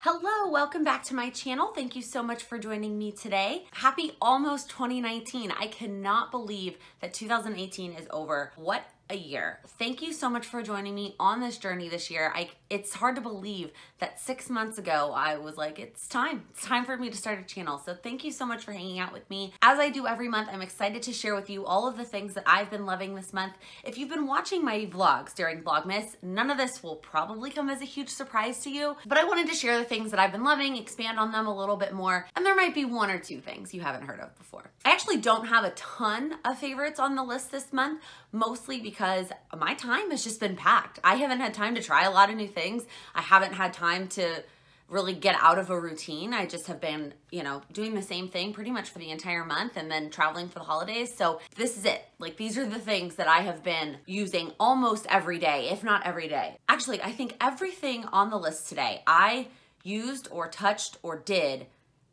Hello, welcome back to my channel. Thank you so much for joining me today. Happy almost 2019. I cannot believe that 2018 is over. What a year. Thank you so much for joining me on this journey this year. It's hard to believe that 6 months ago I was like, it's time for me to start a channel. So thank you so much for hanging out with me. As I do every month, I'm excited to share with you all of the things that I've been loving this month. If you've been watching my vlogs during Vlogmas, none of this will probably come as a huge surprise to you, but I wanted to share the things that I've been loving, expand on them a little bit more, and there might be one or two things you haven't heard of before. I actually don't have a ton of favorites on the list this month, mostly because my time has just been packed. I haven't had time to try a lot of new things. I haven't had time to really get out of a routine. I just have been, doing the same thing pretty much for the entire month and then traveling for the holidays. So this is it. Like, these are the things that I have been using almost every day, if not every day. Actually, I think everything on the list today I used or touched or did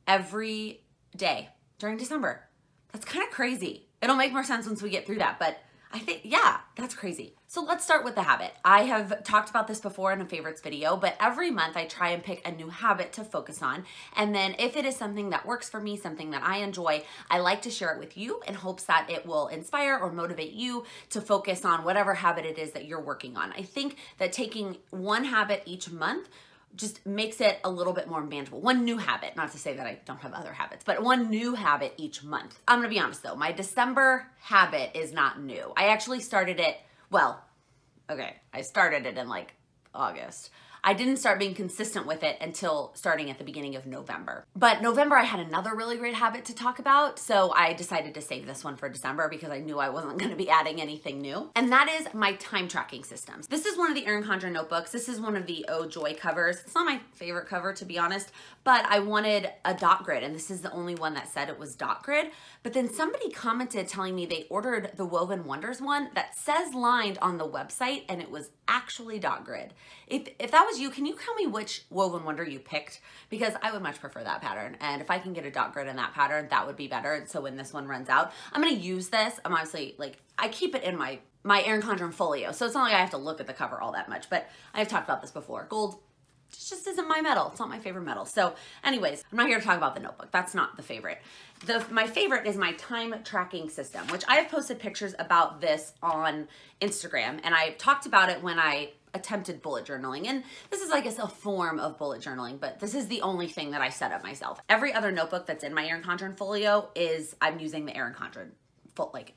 every day during December. That's kind of crazy. It'll make more sense once we get through that, but I think, yeah, that's crazy. So let's start with the habit. I have talked about this before in a favorites video, but every month I try and pick a new habit to focus on. And then if it is something that works for me, something that I enjoy, I like to share it with you in hopes that it will inspire or motivate you to focus on whatever habit it is that you're working on. I think that taking one habit each month just makes it a little bit more manageable. One new habit, not to say that I don't have other habits, but one new habit each month. I'm gonna be honest though, my December habit is not new. I actually started it, I started it in like August. I didn't start being consistent with it until starting at the beginning of November. But November, I had another really great habit to talk about, so I decided to save this one for December because I knew I wasn't gonna be adding anything new. And that is my time tracking systems. This is one of the Erin Condren notebooks. This is one of the Oh Joy covers. It's not my favorite cover, to be honest, but I wanted a dot grid, and this is the only one that said it was dot grid. But then somebody commented telling me they ordered the Woven Wonders one that says lined on the website, and it was actually dot grid. If that was you, can you tell me which Woven Wonder you picked? Because I would much prefer that pattern. And if I can get a dot grid in that pattern, that would be better. And so when this one runs out, I'm gonna use this. I'm obviously I keep it in my Erin Condren folio. So it's not like I have to look at the cover all that much, but I've talked about this before. Gold just isn't my metal. It's not my favorite metal. So anyways, I'm not here to talk about the notebook. That's not the favorite. My favorite is my time tracking system, which I have posted pictures about this on Instagram. And I talked about it when I attempted bullet journaling. And this is, I guess, a form of bullet journaling, but this is the only thing that I set up myself. Every other notebook that's in my Erin Condren folio I'm using the Erin Condren,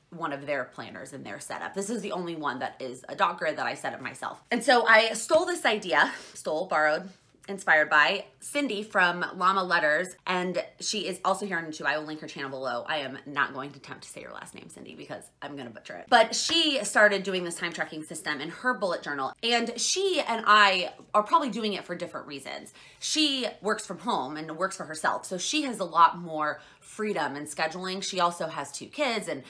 one of their planners in their setup. This is the only one that is a dot grid that I set up myself. And so I stole this idea, borrowed, inspired by Cindy from Llama Letters, and she is also here on YouTube. I will link her channel below. I am not going to attempt to say her last name, Cindy, because I'm gonna butcher it. But she started doing this time tracking system in her bullet journal, and she and I are probably doing it for different reasons. She works from home and works for herself, so she has a lot more freedom in scheduling. She also has 2 kids, and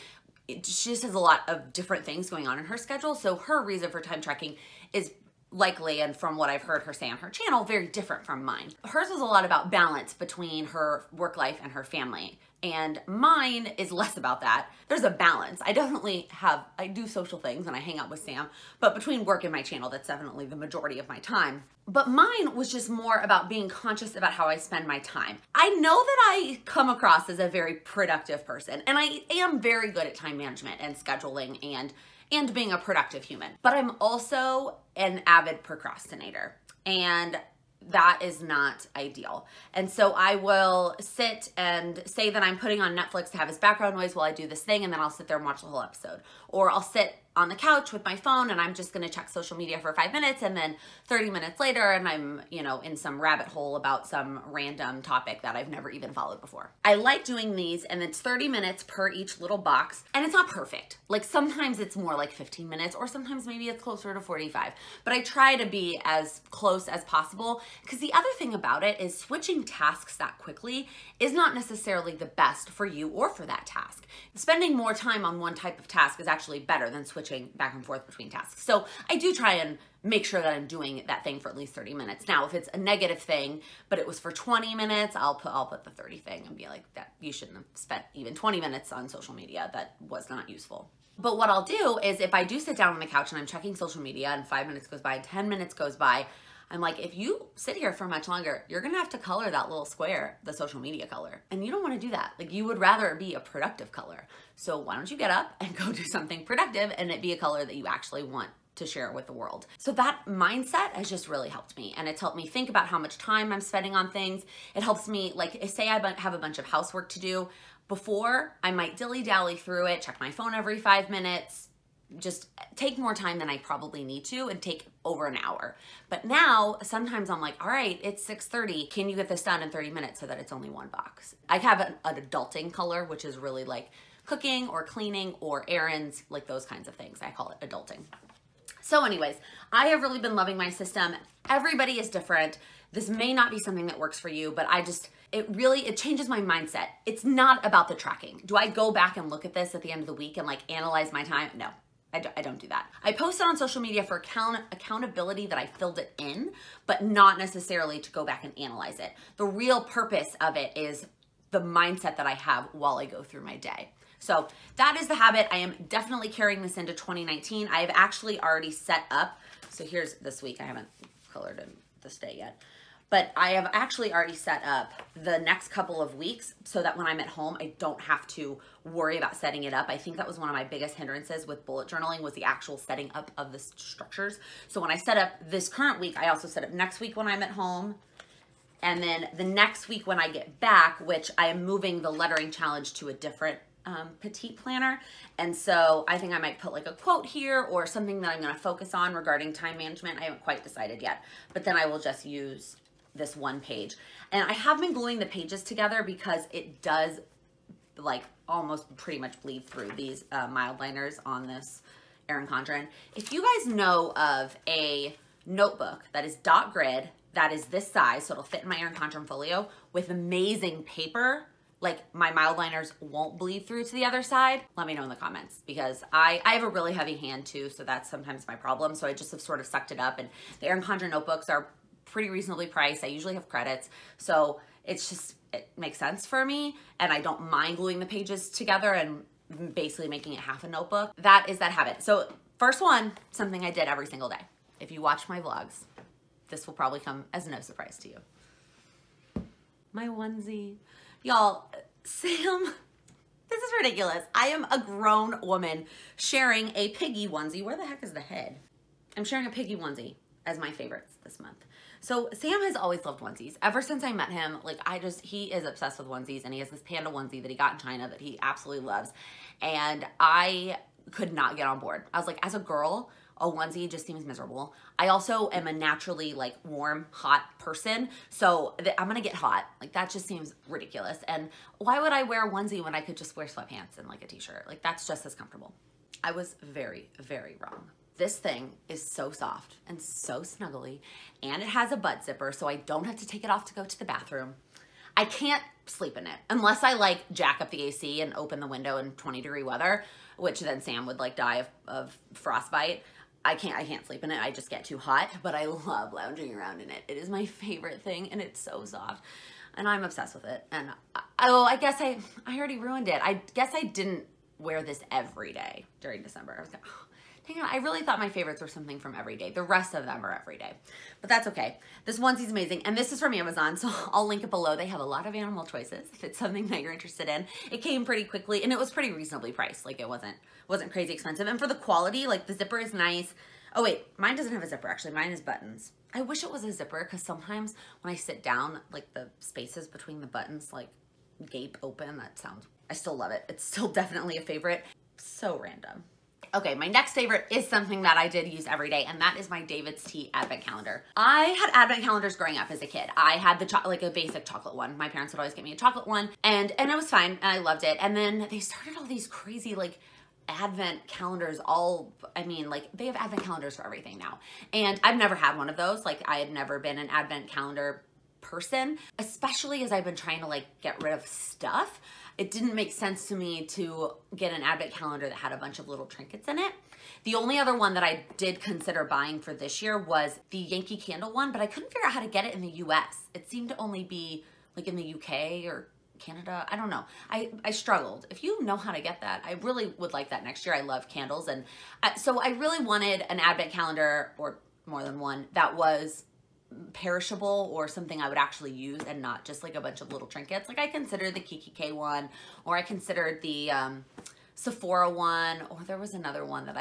she just has a lot of different things going on in her schedule. So her reason for time tracking is likely, and from what I've heard her say on her channel, very different from mine. Hers was a lot about balance between her work life and her family. And mine is less about that. There's a balance. I do social things and I hang out with Sam, but between work and my channel, that's definitely the majority of my time. But mine was just more about being conscious about how I spend my time. I know that I come across as a very productive person, and I am very good at time management and scheduling and being a productive human. But I'm also an avid procrastinator, and that is not ideal. And so I will sit and say that I'm putting on Netflix to have as background noise while I do this thing, and then I'll sit there and watch the whole episode. Or I'll sit on the couch with my phone and I'm just gonna check social media for 5 minutes, and then 30 minutes later and I'm, in some rabbit hole about some random topic that I've never even followed before. I like doing these, and it's 30 minutes per each little box, and it's not perfect. Like, sometimes it's more like 15 minutes, or sometimes maybe it's closer to 45, but I try to be as close as possible, because the other thing about it is switching tasks that quickly is not necessarily the best for you or for that task. Spending more time on one type of task is actually better than switching back and forth between tasks. So I do try and make sure that I'm doing that thing for at least 30 minutes. Now, if it's a negative thing, but it was for 20 minutes, I'll put the 30 thing and be like, that you shouldn't have spent even 20 minutes on social media. That was not useful. But what I'll do is, if I do sit down on the couch and I'm checking social media and 5 minutes goes by, 10 minutes goes by, I'm like, if you sit here for much longer, you're gonna have to color that little square, the social media color. And you don't wanna do that. Like, you would rather it be a productive color. So why don't you get up and go do something productive and it be a color that you actually want to share with the world. So that mindset has just really helped me, and it's helped me think about how much time I'm spending on things. It helps me, like, say I have a bunch of housework to do. Before, I might dilly-dally through it, check my phone every 5 minutes, just take more time than I probably need to and take over an hour. But now, sometimes I'm like, all right, it's 6:30. Can you get this done in 30 minutes so that it's only one box? I have an adulting color, which is really like cooking or cleaning or errands, like those kinds of things. I call it adulting. So anyways, I have really been loving my system. Everybody is different. This may not be something that works for you, but it changes my mindset. It's not about the tracking. Do I go back and look at this at the end of the week and like analyze my time? No, I don't do that. I post it on social media for accountability that I filled it in, but not necessarily to go back and analyze it. The real purpose of it is the mindset that I have while I go through my day. So that is the habit. I am definitely carrying this into 2019. I have actually already set up, so here's this week. I haven't colored in this day yet, but I have actually already set up the next couple of weeks so that when I'm at home, I don't have to worry about setting it up. I think that was one of my biggest hindrances with bullet journaling, was the actual setting up of the structures. So when I set up this current week, I also set up next week when I'm at home. And then the next week when I get back, which I am moving the lettering challenge to a different petite planner. And so I think I might put like a quote here or something that I'm going to focus on regarding time management. I haven't quite decided yet, but then I will just use this one page. And I have been gluing the pages together because it does like almost pretty much bleed through these mild liners on this Erin Condren. If you guys know of a notebook that is dot grid, that is this size, so it'll fit in my Erin Condren folio with amazing paper, like my mild liners won't bleed through to the other side, let me know in the comments, because I have a really heavy hand too, so that's sometimes my problem. So I just have sort of sucked it up, and the Erin Condren notebooks are pretty reasonably priced. I usually have credits, so it makes sense for me, and I don't mind gluing the pages together and basically making it half a notebook. That is that habit. So first one, something I did every single day. If you watch my vlogs, this will probably come as no surprise to you. My onesie. Y'all, Sam, this is ridiculous. I am a grown woman sharing a piggy onesie. Where the heck is the head? I'm sharing a piggy onesie as my favorites this month. So Sam has always loved onesies. Ever since I met him, like he is obsessed with onesies, and he has this panda onesie that he got in China that he absolutely loves. And I could not get on board. I was like, as a girl, a onesie just seems miserable. I also am a naturally like warm, hot person. So I'm gonna get hot. Like that just seems ridiculous. And why would I wear a onesie when I could just wear sweatpants and like a t-shirt? Like that's just as comfortable. I was very, very wrong. This thing is so soft and so snuggly, and it has a butt zipper, so I don't have to take it off to go to the bathroom. I can't sleep in it unless I like jack up the AC and open the window in 20-degree weather, which then Sam would like die of frostbite. I can't sleep in it. I just get too hot, but I love lounging around in it. It is my favorite thing, and it's so soft, and I'm obsessed with it. And I guess I already ruined it. I guess I didn't wear this every day during December. I was like, oh, dang it, I really thought my favorites were something from every day. The rest of them are every day, but that's okay. This onesie's amazing, and this is from Amazon, so I'll link it below. They have a lot of animal choices if it's something that you're interested in. It came pretty quickly, and it was pretty reasonably priced. Like it wasn't crazy expensive, and for the quality, like the zipper is nice. Oh wait, mine doesn't have a zipper actually. Mine is buttons. I wish it was a zipper, because sometimes when I sit down, like the spaces between the buttons like gape open. I still love it. It's still definitely a favorite. So random. Okay, my next favorite is something that I did use every day, and that is my David's Tea advent calendar. I had advent calendars growing up as a kid. I had like a basic chocolate one. My parents would always get me a chocolate one, and it was fine, and I loved it. And then they started all these crazy like advent calendars, they have advent calendars for everything now. And I've never had one of those. Like I had never been an advent calendar person, especially as I've been trying to like get rid of stuff. It didn't make sense to me to get an advent calendar that had a bunch of little trinkets in it. The only other one that I did consider buying for this year was the Yankee Candle one, but I couldn't figure out how to get it in the US. It seemed to only be like in the UK or Canada. I don't know. I struggled. If you know how to get that, I really would like that next year. I love candles. And so I really wanted an advent calendar, or more than one, that was perishable or something I would actually use and not just like a bunch of little trinkets. Like I considered the Kiki K one, or I considered the Sephora one, or there was another one that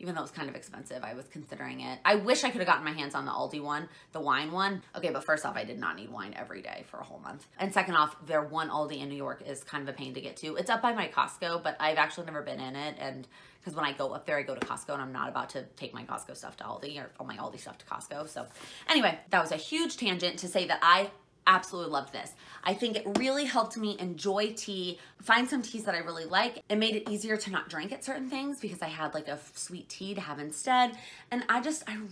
even though it was kind of expensive, I was considering it. I wish I could have gotten my hands on the Aldi one, the wine one. Okay, but first off, I did not need wine every day for a whole month. And second off, their one Aldi in New York is kind of a pain to get to. It's up by my Costco, but I've actually never been in it. And because when I go up there, I go to Costco, and I'm not about to take my Costco stuff to Aldi or all my Aldi stuff to Costco. So anyway, that was a huge tangent to say that I absolutely loved this. I think it really helped me enjoy tea, find some teas that I really like. It made it easier to not drink at certain things because I had like a sweet tea to have instead. And I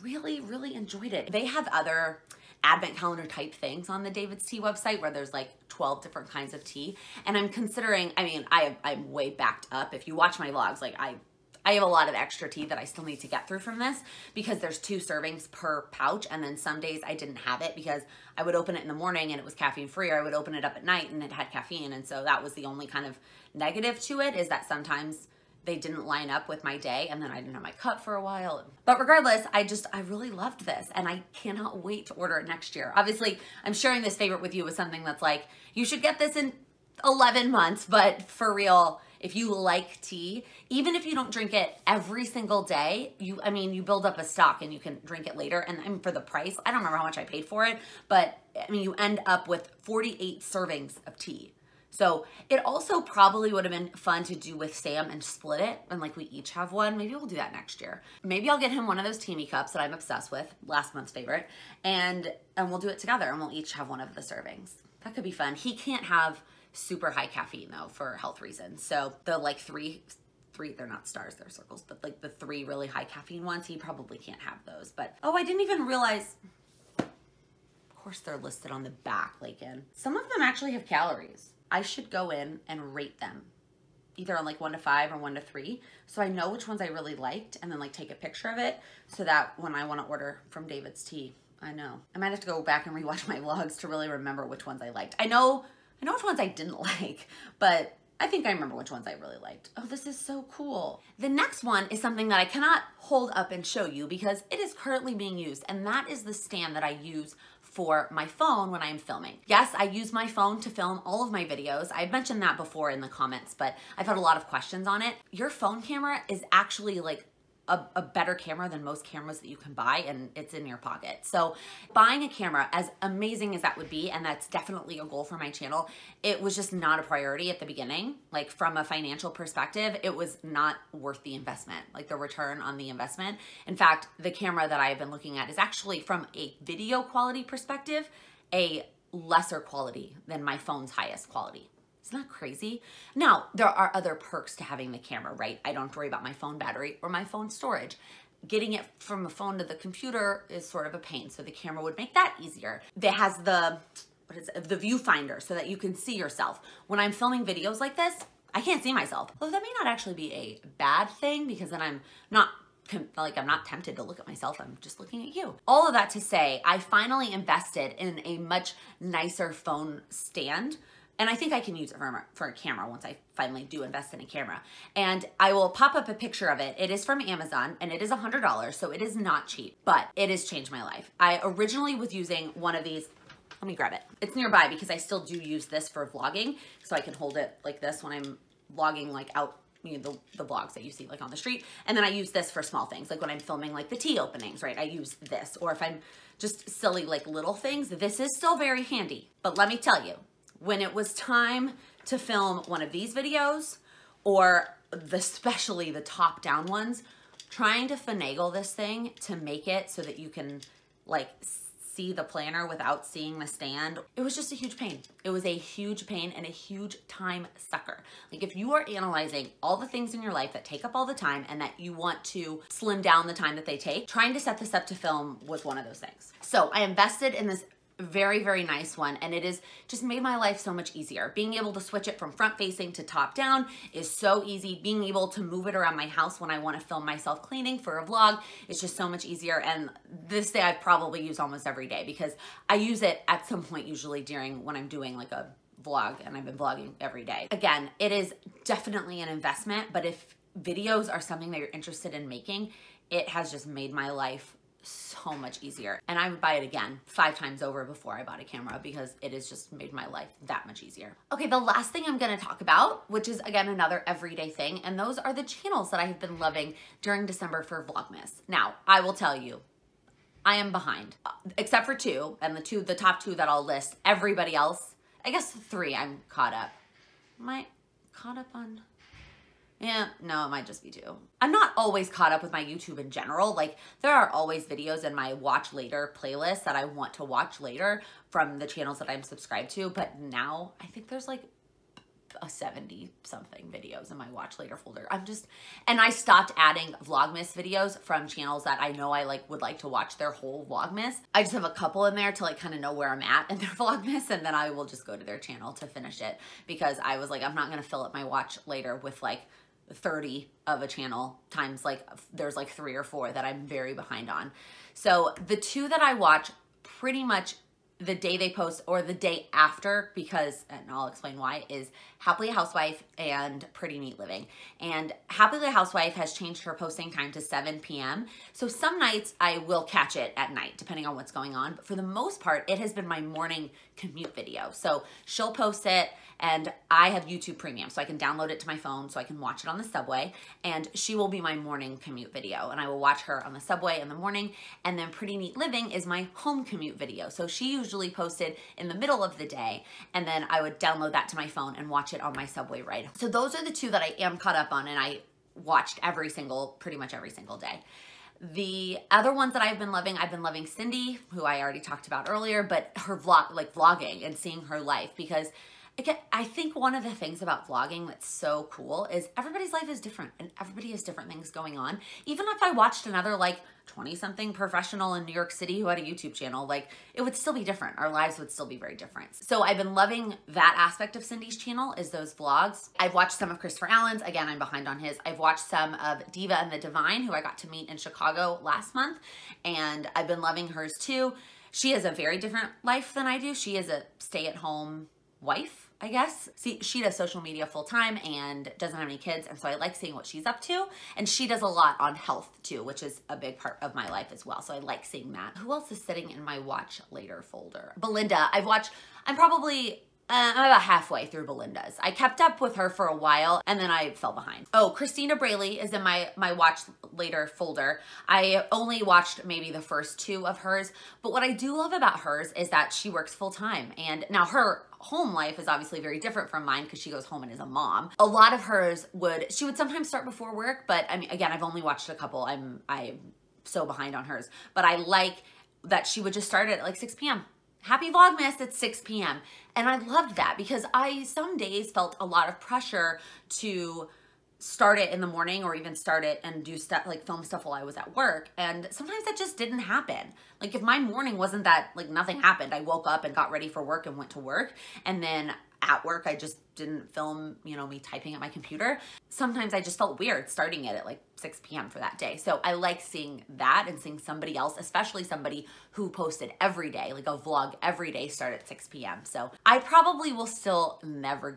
really, really enjoyed it. They have other advent calendar type things on the David's Tea website where there's like 12 different kinds of tea. And I'm considering, I mean, I'm way backed up. If you watch my vlogs, like I have a lot of extra tea that I still need to get through from this because there's 2 servings per pouch, and then some days I didn't have it because I would open it in the morning and it was caffeine free, or I would open it up at night and it had caffeine, and so that was the only kind of negative to it, is that sometimes they didn't line up with my day and then I didn't have my cup for a while. But regardless, I really loved this and I cannot wait to order it next year. Obviously, I'm sharing this favorite with you with something that's like, you should get this in 11 months, but for real, if you like tea, even if you don't drink it every single day, you build up a stock and you can drink it later. And I mean, for the price, I don't remember how much I paid for it, but I mean, you end up with 48 servings of tea. So it also probably would have been fun to do with Sam and split it, and like we each have one. Maybe we'll do that next year. Maybe I'll get him one of those Teamy cups that I'm obsessed with, last month's favorite, and we'll do it together and we'll each have one of the servings. That could be fun. He can't have super high caffeine though for health reasons. So the like three, they're not stars, they're circles, but like the 3 really high caffeine ones, he probably can't have those. But oh, I didn't even realize, of course they're listed on the back, Laken. Some of them actually have calories. I should go in and rate them either on like 1 to 5 or 1 to 3. So I know which ones I really liked, and then like take a picture of it so that when I want to order from David's Tea, I know. I might have to go back and rewatch my vlogs to really remember which ones I liked. I know which ones I didn't like, but I think I remember which ones I really liked. Oh, this is so cool. The next one is something that I cannot hold up and show you because it is currently being used, and that is the stand that I use for my phone when I'm filming. Yes, I use my phone to film all of my videos. I've mentioned that before in the comments, but I've had a lot of questions on it. Your phone camera is actually like a better camera than most cameras that you can buy, and it's in your pocket. So buying a camera, as amazing as that would be, and that's definitely a goal for my channel, it was just not a priority at the beginning. Like from a financial perspective, it was not worth the investment, like the return on the investment. In fact, the camera that I've been looking at is actually, from a video quality perspective, a lesser quality than my phone's highest quality. Isn't that crazy? Now, there are other perks to having the camera, right? I don't have to worry about my phone battery or my phone storage. Getting it from a phone to the computer is sort of a pain, so the camera would make that easier. It has the viewfinder so that you can see yourself. When I'm filming videos like this, I can't see myself. Although that may not actually be a bad thing, because then I'm not tempted to look at myself, I'm just looking at you. All of that to say, I finally invested in a much nicer phone stand. And I think I can use it for a camera once I finally do invest in a camera. And I will pop up a picture of it. It is from Amazon and it is $100, so it is not cheap, but it has changed my life. I originally was using one of these. Let me grab it. It's nearby because I still do use this for vlogging, so I can hold it like this when I'm vlogging, like out, you know, the vlogs that you see like on the street. And then I use this for small things, like when I'm filming like the tea openings, right? I use this. Or if I'm just silly like little things, this is still very handy. But let me tell you, when it was time to film one of these videos, or especially the top-down ones, trying to finagle this thing to make it so that you can like see the planner without seeing the stand, it was just a huge pain. It was a huge pain and a huge time sucker. Like if you are analyzing all the things in your life that take up all the time and that you want to slim down the time that they take, trying to set this up to film was one of those things. So I invested in this very, very nice one, and it has just made my life so much easier. Being able to switch it from front facing to top down is so easy. Being able to move it around my house when I want to film myself cleaning for a vlog is just so much easier. And this day I probably use almost every day because I use it at some point, usually during when I'm doing like a vlog, and I've been vlogging every day. Again, it is definitely an investment, but if videos are something that you're interested in making, it has just made my life so much easier. And I would buy it again 5 times over before I bought a camera because it has just made my life that much easier. Okay, the last thing I'm gonna talk about, which is again another everyday thing, and those are the channels that I have been loving during December for Vlogmas. Now, I will tell you, I am behind, except for 2, and the top 2 that I'll list. Everybody else, I guess 3 I'm caught up. Am I caught up on? Yeah, no, it might just be 2. I'm not always caught up with my YouTube in general. Like, there are always videos in my watch later playlist that I want to watch later from the channels that I'm subscribed to. But now I think there's like 70 something videos in my watch later folder. And I stopped adding Vlogmas videos from channels that I know I would like to watch their whole Vlogmas. I just have a couple in there to like kind of know where I'm at in their Vlogmas, and then I will just go to their channel to finish it because I was like, I'm not gonna fill up my watch later with like 30 of a channel times like there's like 3 or 4 that I'm very behind on. So the 2 that I watch pretty much the day they post or the day after, because, and I'll explain why, is Happily Housewife and Pretty Neat Living. And Happily Housewife has changed her posting time to 7 p.m. So some nights I will catch it at night, depending on what's going on. But for the most part, it has been my morning commute video. So she'll post it, and I have YouTube Premium, so I can download it to my phone so I can watch it on the subway. And she will be my morning commute video, and I will watch her on the subway in the morning. And then Pretty Neat Living is my home commute video. So she usually posted in the middle of the day, and then I would download that to my phone and watch it on my subway ride. So those are the 2 that I am caught up on, and I watched pretty much every single day. The other ones that I've been loving Cindy, who I already talked about earlier, but her vlogging and seeing her life, because again, I think one of the things about vlogging that's so cool is everybody's life is different and everybody has different things going on. Even if I watched another like 20-something professional in New York City who had a YouTube channel, like it would still be different. Our lives would still be very different. So I've been loving that aspect of Cindy's channel, is those vlogs. I've watched some of Christopher Allen's. Again, I'm behind on his. I've watched some of Diva and the Divine, who I got to meet in Chicago last month, and I've been loving hers too. She has a very different life than I do. She is a stay-at-home wife, I guess. See, she does social media full time and doesn't have any kids, and so I like seeing what she's up to. And she does a lot on health too, which is a big part of my life as well. So I like seeing that. Who else is sitting in my watch later folder? Belinda. I'm probably I'm about halfway through Belinda's. I kept up with her for a while and then I fell behind. Oh, Christina Braley is in my watch later folder. I only watched maybe the first 2 of hers, but what I do love about hers is that she works full time. And now her home life is obviously very different from mine because she goes home and is a mom. A lot of hers she would sometimes start before work, but I mean, again, I've only watched a couple. I'm so behind on hers, but I like that she would just start at like 6 p.m. Happy Vlogmas at 6 p.m. And I loved that because I some days felt a lot of pressure to start it in the morning or even start it and do stuff like film stuff while I was at work. And sometimes that just didn't happen. Like if my morning wasn't that, like nothing happened, I woke up and got ready for work and went to work. And then at work, I just didn't film, me typing at my computer. Sometimes I just felt weird starting it at like 6 p.m. for that day. So I like seeing that and seeing somebody else, especially somebody who posted every day, like a vlog every day, start at 6 p.m. So I probably will still never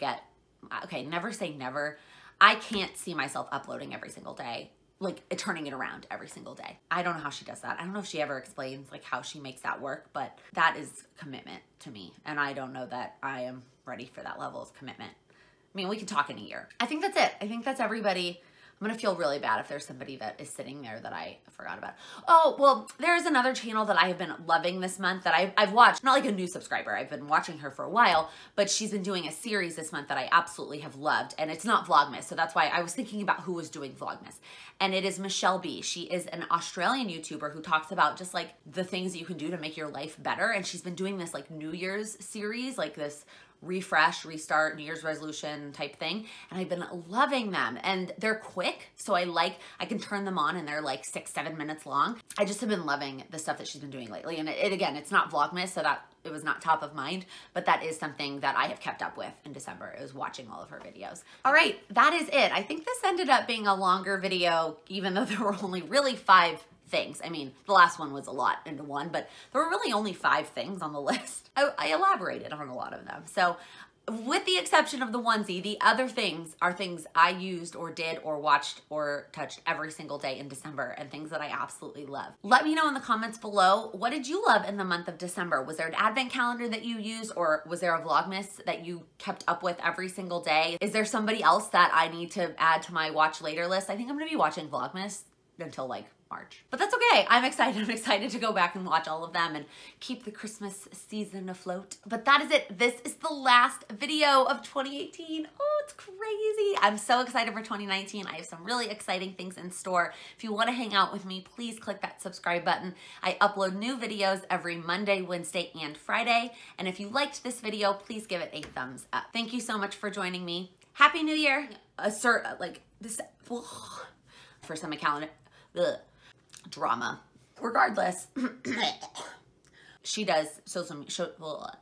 never say never. I can't see myself uploading every single day, like turning it around every single day. I don't know how she does that. I don't know if she ever explains like how she makes that work, but that is commitment to me. And I don't know that I am ready for that level of commitment. I mean, we can talk in a year. I think that's it. I think that's everybody. I'm gonna feel really bad if there's somebody that is sitting there that I forgot about. Oh, well, there's another channel that I have been loving this month that I've watched, not like a new subscriber, I've been watching her for a while, but she's been doing a series this month that I absolutely have loved, and it's not Vlogmas, so that's why I was thinking about who was doing Vlogmas. And it is Michele B. She is an Australian YouTuber who talks about just like the things that you can do to make your life better, and she's been doing this like New Year's series, like this refresh, restart, New Year's resolution type thing. And I've been loving them and they're quick. So I can turn them on and they're like 6-7 minutes long. I just have been loving the stuff that she's been doing lately. And again, it's not Vlogmas, so that it was not top of mind, but that is something that I have kept up with in December, is watching all of her videos. All right, that is it. I think this ended up being a longer video, even though there were only really 5 things. I mean, the last one was a lot into one, but there were really only 5 things on the list. I elaborated on a lot of them. So with the exception of the onesie, the other things are things I used or did or watched or touched every single day in December, and things that I absolutely love. Let me know in the comments below, what did you love in the month of December? Was there an advent calendar that you used, or was there a Vlogmas that you kept up with every single day? Is there somebody else that I need to add to my watch later list? I think I'm gonna be watching Vlogmas until like March. But that's okay. I'm excited. I'm excited to go back and watch all of them and keep the Christmas season afloat. But that is it. This is the last video of 2018. Oh, it's crazy. I'm so excited for 2019. I have some really exciting things in store. If you want to hang out with me, please click that subscribe button. I upload new videos every Monday, Wednesday, and Friday. And if you liked this video, please give it a thumbs up. Thank you so much for joining me. Happy New Year. For some calendar. Drama. Regardless, she does social media.